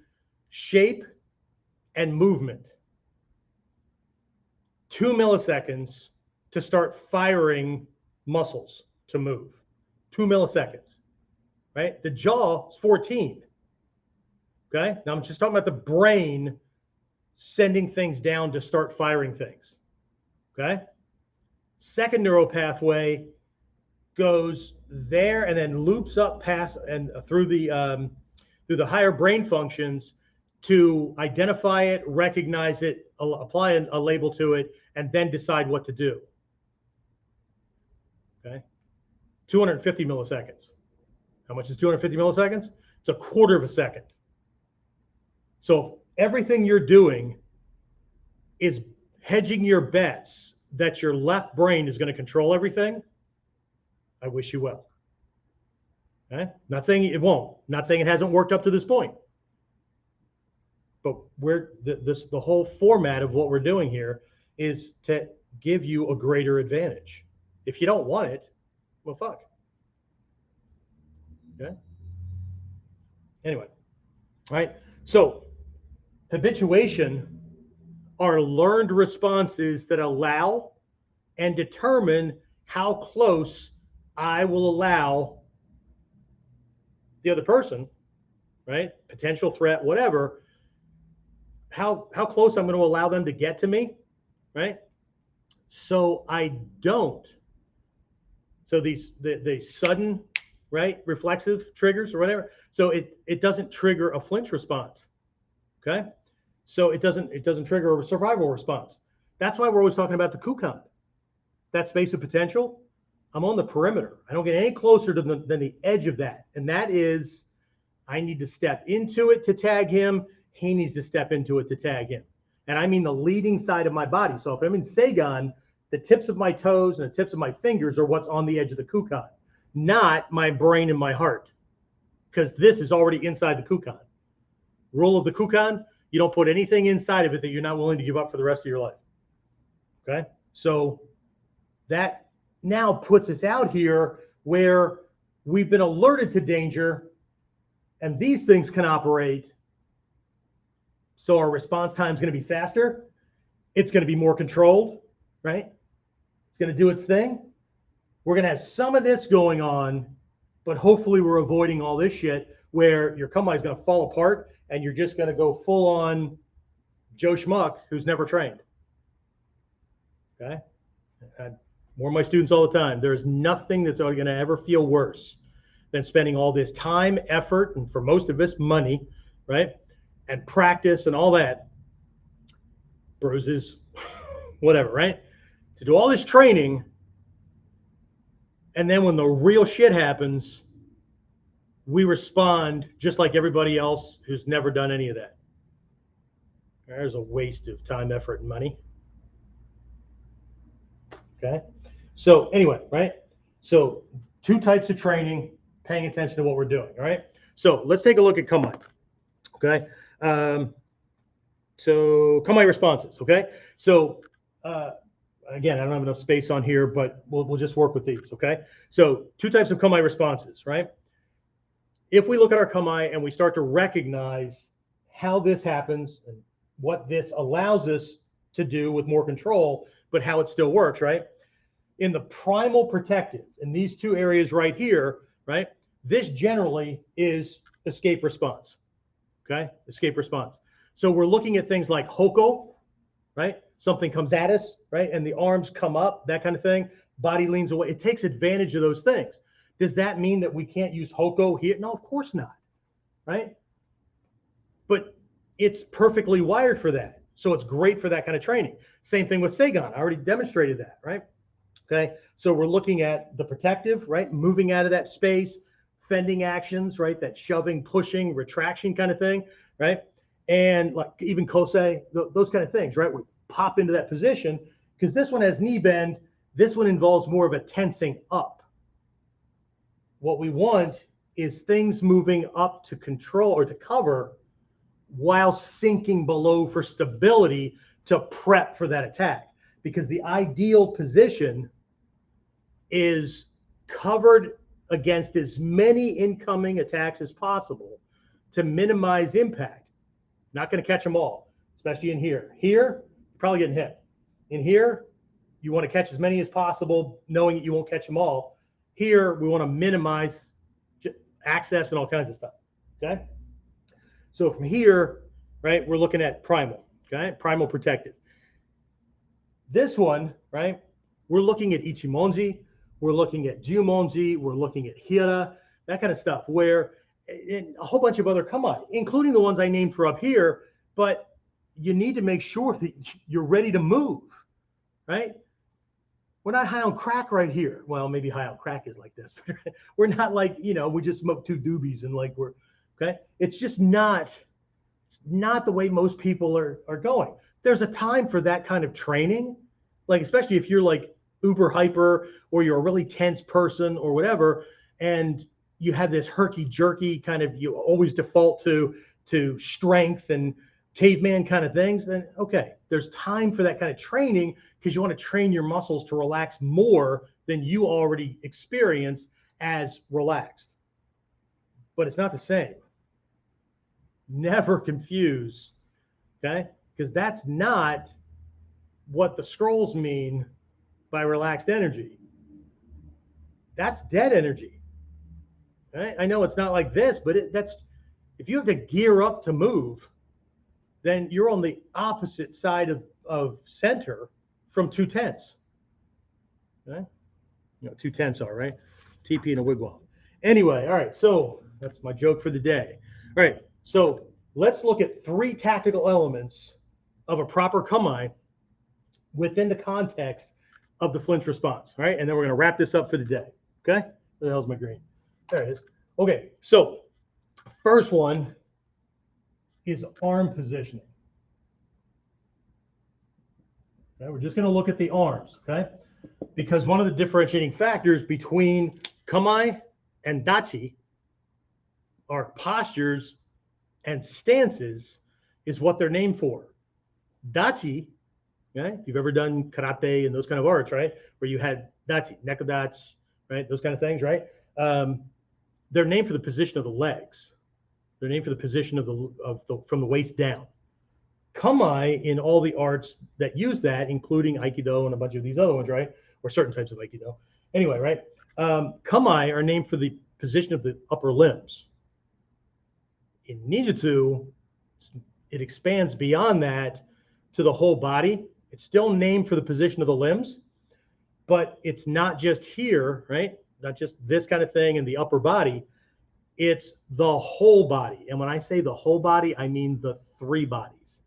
shape and movement. 2 milliseconds to start firing muscles to move. 2 milliseconds, right? The jaw is 14. Okay, now I'm just talking about the brain sending things down to start firing things. Okay, second neural pathway goes there and then loops up past and through the higher brain functions to identify it, recognize it, apply a label to it, and then decide what to do. Okay, 250 milliseconds. How much is 250 milliseconds? It's a quarter of a second. So everything you're doing is hedging your bets that your left brain is going to control everything. I wish you well. Okay? Not saying it won't. Not saying it hasn't worked up to this point. But the whole format of what we're doing here is to give you a greater advantage. If you don't want it, well, fuck. Okay. Anyway, all right. So habituation are learned responses that allow and determine how close I will allow the other person, right? Potential threat, whatever, how close I'm going to allow them to get to me, right? So I don't. So the sudden, right, reflexive triggers or whatever. So it doesn't trigger a flinch response. Okay. So it doesn't trigger a survival response. That's why we're always talking about the kukan. That space of potential. I'm on the perimeter. I don't get any closer to than the edge of that. And that is, I need to step into it to tag him. He needs to step into it to tag him. And I mean the leading side of my body. So if I'm in Seigan, the tips of my toes and the tips of my fingers are what's on the edge of the kukan, not my brain and my heart, because this is already inside the kukan. Rule of the kukan, you don't put anything inside of it that you're not willing to give up for the rest of your life. Okay? So that now puts us out here where we've been alerted to danger and these things can operate. So our response time is going to be faster. It's going to be more controlled, right? It's going to do its thing. We're going to have some of this going on, but hopefully we're avoiding all this shit where your kamae is going to fall apart and you're just going to go full on Joe Schmuck who's never trained. Okay? I warn my students all the time. There's nothing that's going to ever feel worse than spending all this time, effort, and for most of us, money, right? And practice and all that, bruises, whatever, right? To do all this training, and then when the real shit happens, we respond just like everybody else who's never done any of that. There's a waste of time, effort, and money. Okay? So anyway, right? So 2 types of training, paying attention to what we're doing, all right? So let's take a look at kamae, okay? So kamae responses, okay? So again, I don't have enough space on here, but we'll just work with these, okay? So 2 types of kamae responses, right? If we look at our kamae and we start to recognize how this happens and what this allows us to do with more control, but how it still works, right? In the primal protective, in these 2 areas right here, right? This generally is escape response, okay? Escape response. So we're looking at things like hoko, right? Something comes at us, right? And the arms come up, that kind of thing. Body leans away. It takes advantage of those things. Does that mean that we can't use hoko here? No, of course not, right? But it's perfectly wired for that. So it's great for that kind of training. Same thing with Seigan. I already demonstrated that, right? Okay, so we're looking at the protective, right? Moving out of that space, fending actions, right? That shoving, pushing, retraction kind of thing, right? And like even kosei, those kind of things, right? We pop into that position because this one has knee bend. This one involves more of a tensing up. What we want is things moving up to control or to cover while sinking below for stability to prep for that attack. Because the ideal position is covered against as many incoming attacks as possible to minimize impact. Not going to catch them all, especially in here. Here, you're probably getting hit. In here, you want to catch as many as possible, knowing that you won't catch them all. Here, we want to minimize access and all kinds of stuff, okay? So from here, right, we're looking at primal, okay? Primal protective. This one, right, we're looking at ichimonji, we're looking at jumonji, we're looking at hira, that kind of stuff, where and a whole bunch of other kamae, including the ones I named for up here, but you need to make sure that you're ready to move, right? We're not high on crack right here. Well, maybe high on crack is like this. We're not like, you know, we just smoked 2 doobies and like we're, okay? It's just not, it's not the way most people are going. There's a time for that kind of training, like especially if you're like uber hyper or you're a really tense person or whatever, and you have this herky jerky kind of, you always default to strength and caveman kind of things, then okay, there's time for that kind of training because you want to train your muscles to relax more than you already experience as relaxed. But it's not the same. Never confuse, okay? Because that's not what the scrolls mean by relaxed energy. That's dead energy. Right? I know it's not like this, but that's if you have to gear up to move, then you're on the opposite side of center from 2/10. Right? You know, 2/10 are, right? TP and a wigwam. Anyway, all right, so that's my joke for the day. All right, so let's look at 3 tactical elements of a proper kamae within the context of the flinch response. All right, and then we're going to wrap this up for the day. Okay? Where the hell's my green? There it is. Okay, so first one is arm positioning. Okay, we're just going to look at the arms, okay? Because one of the differentiating factors between kamae and dachi are postures and stances is what they're named for. Dachi, okay, if you've ever done karate and those kind of arts, right, where you had dachi, nekodachi, right, those kind of things, right? They're named for the position of the legs. They're named for the position of the from the waist down. Kamae in all the arts that use that, including Aikido and a bunch of these other ones, right? Or certain types of Aikido. Anyway, right? Kamae are named for the position of the upper limbs. In Ninjutsu, it expands beyond that to the whole body. It's still named for the position of the limbs, but it's not just here, right? Not just this kind of thing in the upper body. It's the whole body. And when I say the whole body, I mean the 3 bodies.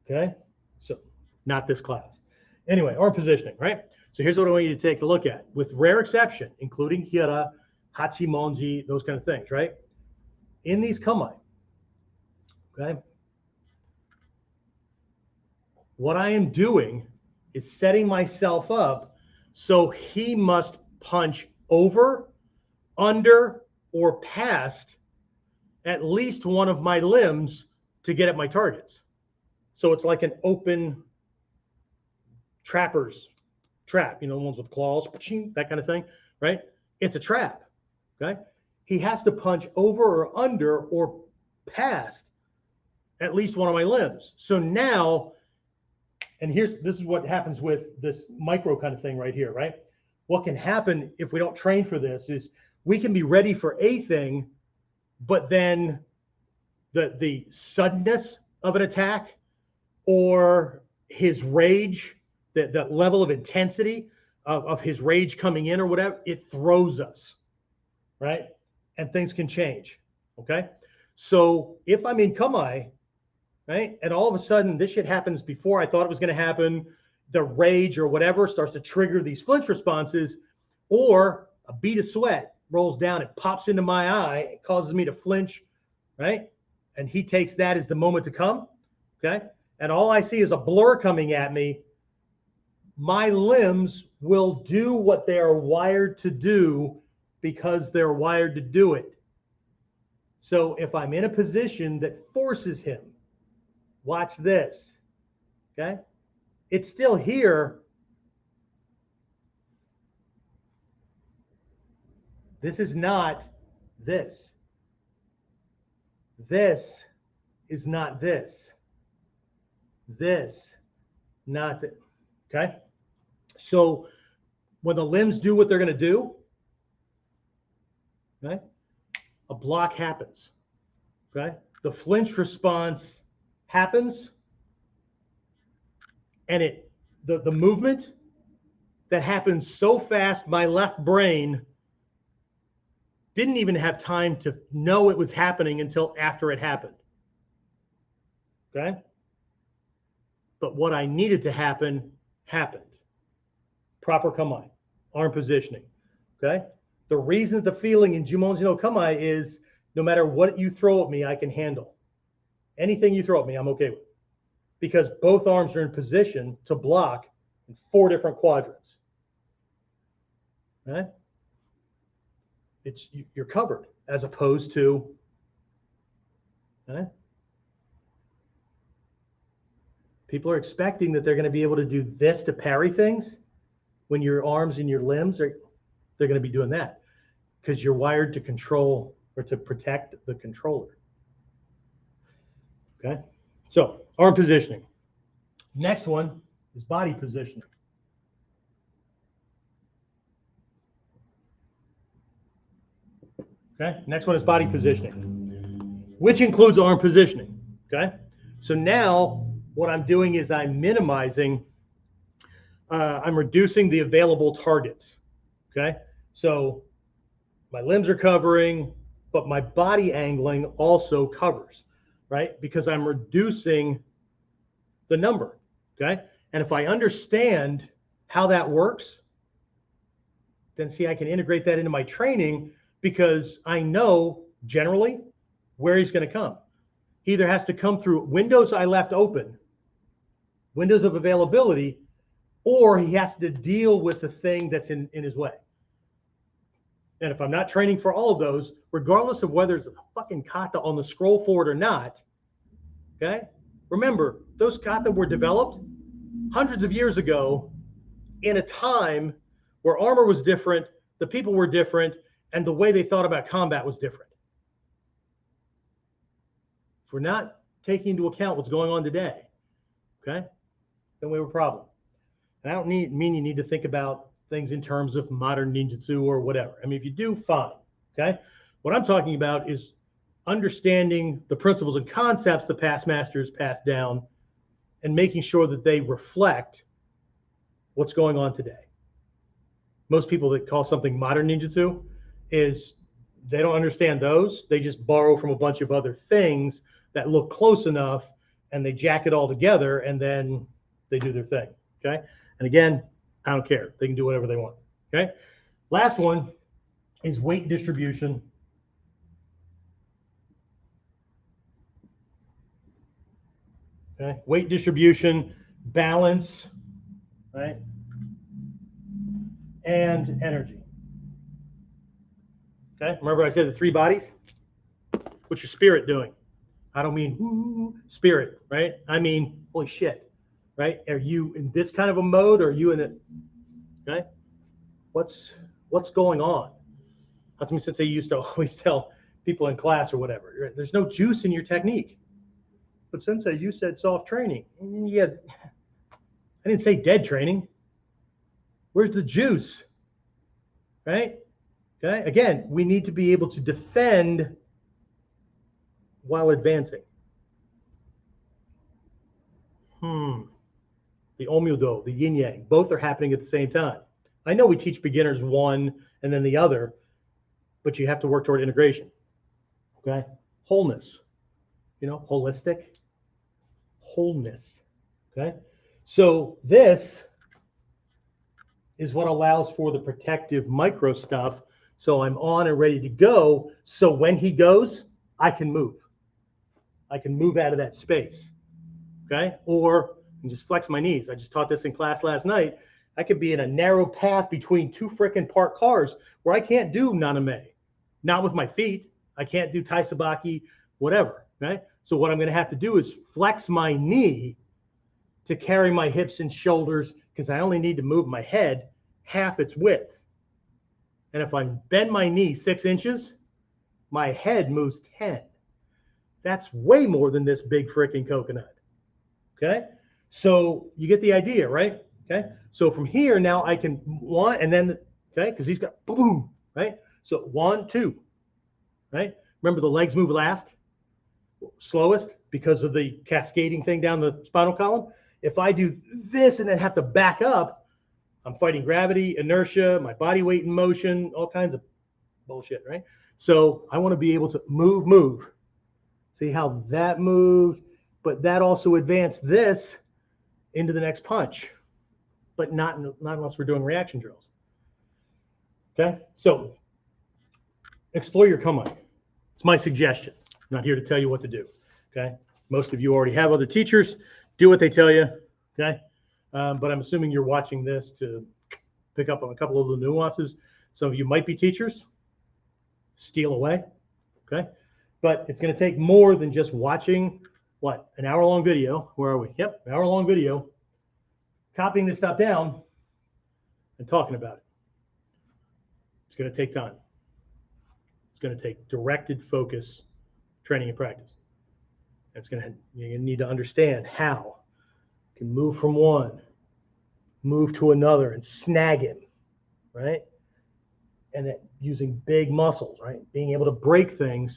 Okay? So not this class. Anyway, arm positioning, right? So here's what I want you to take a look at. With rare exception, including hira, hachimonji, those kind of things, right? In these kamae, okay? What I am doing is setting myself up so he must punch over, under, or past at least one of my limbs to get at my targets. So it's like an open trapper's trap, you know, the ones with claws, that kind of thing, right? It's a trap, okay? He has to punch over or under or past at least one of my limbs. So now, and this is what happens with this micro kind of thing right here, right? What can happen if we don't train for this is we can be ready for a thing, but then the suddenness of an attack or his rage, that level of intensity of his rage coming in or whatever, it throws us, right? And things can change, okay? So if I'm in kamae, right, and all of a sudden this shit happens before I thought it was going to happen, the rage or whatever starts to trigger these flinch responses, or a bead of sweat rolls down, it pops into my eye, it causes me to flinch, right? And he takes that as the moment to come, okay? And all I see is a blur coming at me. My limbs will do what they are wired to do because they're wired to do it. So if I'm in a position that forces him, watch this, okay? It's still here. This is not this. This is not this. This, not that, okay? So when the limbs do what they're going to do, okay, a block happens, okay? The flinch response happens, and the movement that happens so fast, my left brain didn't even have time to know it was happening until after it happened, okay? But what I needed to happen, happened. Proper kamae, arm positioning, okay? The reason the feeling in Jumonji no kamae is no matter what you throw at me, I can handle. Anything you throw at me, I'm okay with. Because both arms are in position to block in 4 different quadrants. Okay? You're covered as opposed to, okay? People are expecting that they're going to be able to do this to parry things when your arms and your limbs are, they're going to be doing that because you're wired to control or to protect the controller. Okay, so arm positioning. Next one is body positioning. Okay, next one is body positioning, which includes arm positioning. Okay, so now what I'm doing is I'm minimizing, I'm reducing the available targets. Okay, so my limbs are covering, but my body angling also covers, right? Because I'm reducing the number. Okay, and if I understand how that works, then see, I can integrate that into my training because I know generally where he's going to come. He either has to come through windows I left open, windows of availability, or he has to deal with the thing that's in his way. And if I'm not training for all of those, regardless of whether it's a fucking kata on the scroll forward or not, okay? Remember, those kata were developed hundreds of years ago in a time where armor was different, the people were different, and the way they thought about combat was different. If we're not taking into account what's going on today, okay, then we have a problem. And I don't mean you need to think about things in terms of modern ninjutsu or whatever. I mean, if you do, fine, okay? What I'm talking about is understanding the principles and concepts the past masters passed down and making sure that they reflect what's going on today. Most people that call something modern ninjutsu is they don't understand those. They just borrow from a bunch of other things that look close enough and they jack it all together and then they do their thing, okay? And again, I don't care. They can do whatever they want, okay? Last one is weight distribution. Okay, weight distribution, balance, right? And energy. Okay, remember I said the three bodies? What's your spirit doing? I don't mean ooh, spirit, right? I mean, holy shit, right? Are you in this kind of a mode or are you in it? Okay, what's going on? That's me since I used to always tell people in class or whatever. There's no juice in your technique. But Sensei, you said soft training. Yeah, I didn't say dead training. Where's the juice? Right? Okay. Again, we need to be able to defend while advancing. The Omyudo, the yin yang, both are happening at the same time. I know we teach beginners one and then the other, but you have to work toward integration. Okay. Wholeness, you know, holistic. Wholeness. Okay. So this is what allows for the protective micro stuff. So I'm on and ready to go. So when he goes, I can move. I can move out of that space. Okay. Or I can just flex my knees. I just taught this in class last night. I could be in a narrow path between two frickin' parked cars where I can't do naname. Not with my feet. I can't do taisabaki, whatever. Okay. So what I'm going to have to do is flex my knee to carry my hips and shoulders because I only need to move my head half its width. And if I bend my knee 6 inches, my head moves 10. That's way more than this big freaking coconut. Okay? So you get the idea, right? Okay? So from here, now I can one and then, okay? Because he's got boom, right? So 1, 2, right? Remember the legs move last? Slowest because of the cascading thing down the spinal column. If I do this and then have to back up, I'm fighting gravity, inertia, my body weight in motion, all kinds of bullshit, right? So I want to be able to move. See how that moved, but that also advanced this into the next punch, but not unless we're doing reaction drills. Okay, so explore your kamae. It's my suggestion. I'm not here to tell you what to do. Okay, most of you already have other teachers. Do what they tell you. Okay, but I'm assuming you're watching this to pick up on a couple of the nuances. Some of you might be teachers. Steal away. Okay, but it's going to take more than just watching what, an hour-long video. Where are we? Yep, an hour-long video. Copying this stuff down and talking about it. It's going to take time. It's going to take directed focus, training and practice. It's going to, you're going to need to understand how you can move from one, move to another, and snag it, right? And then using big muscles, right? Being able to break things,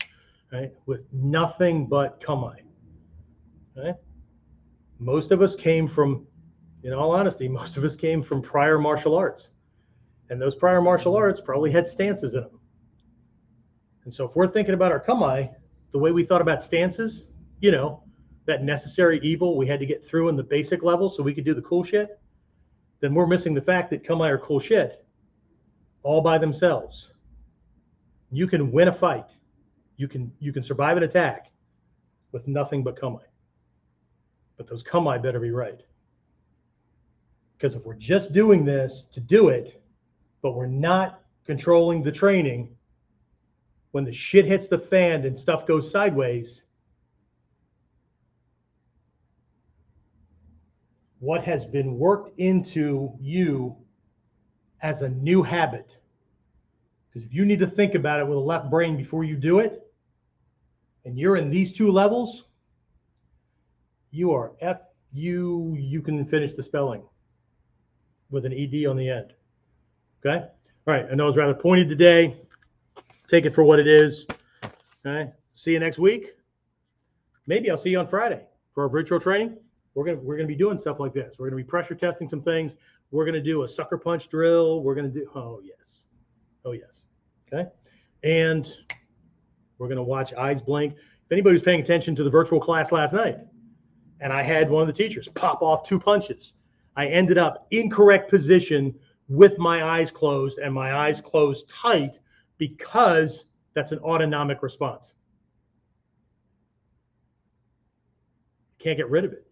right, with nothing but kamae. Right? Most of us came from, in all honesty, most of us came from prior martial arts. And those prior martial arts probably had stances in them. And so if we're thinking about our kamae, the way we thought about stances, you know, that necessary evil we had to get through in the basic level so we could do the cool shit, then we're missing the fact that kamae are cool shit all by themselves. You can win a fight. You can survive an attack with nothing but kamae. But those kamae better be right. Because if we're just doing this to do it, but we're not controlling the training, when the shit hits the fan and stuff goes sideways, what has been worked into you as a new habit, because if you need to think about it with a left brain before you do it, and you're in these two levels, you are you can finish the spelling with an ED on the end. Okay? All right, I know it's rather pointed today. Take it for what it is. Okay? See you next week. Maybe I'll see you on Friday for our virtual training. We're gonna be doing stuff like this. We're gonna be pressure testing some things. We're gonna do a sucker punch drill. We're gonna do, oh yes. Okay? And we're gonna watch eyes blink. If anybody was paying attention to the virtual class last night, and I had one of the teachers pop off 2 punches, I ended up in correct position with my eyes closed and my eyes closed tight because that's an autonomic response. Can't get rid of it.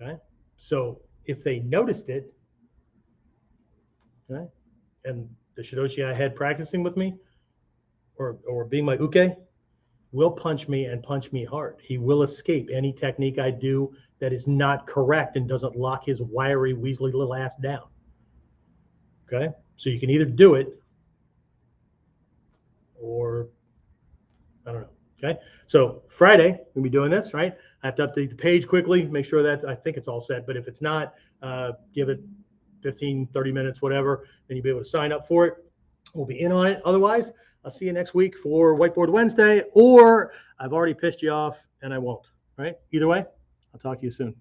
Okay? So if they noticed it, okay, and the Shidoshi I had practicing with me or being my uke will punch me and punch me hard. He will escape any technique I do that is not correct and doesn't lock his wiry, weaselly little ass down. Okay? So you can either do it or I don't know. Okay? So Friday, we'll be doing this, right? I have to update the page quickly, make sure that I think it's all set. But if it's not, give it 15, 30 minutes, whatever, then you'll be able to sign up for it. We'll be in on it. Otherwise, I'll see you next week for Whiteboard Wednesday, or I've already pissed you off and I won't, right? Either way, I'll talk to you soon.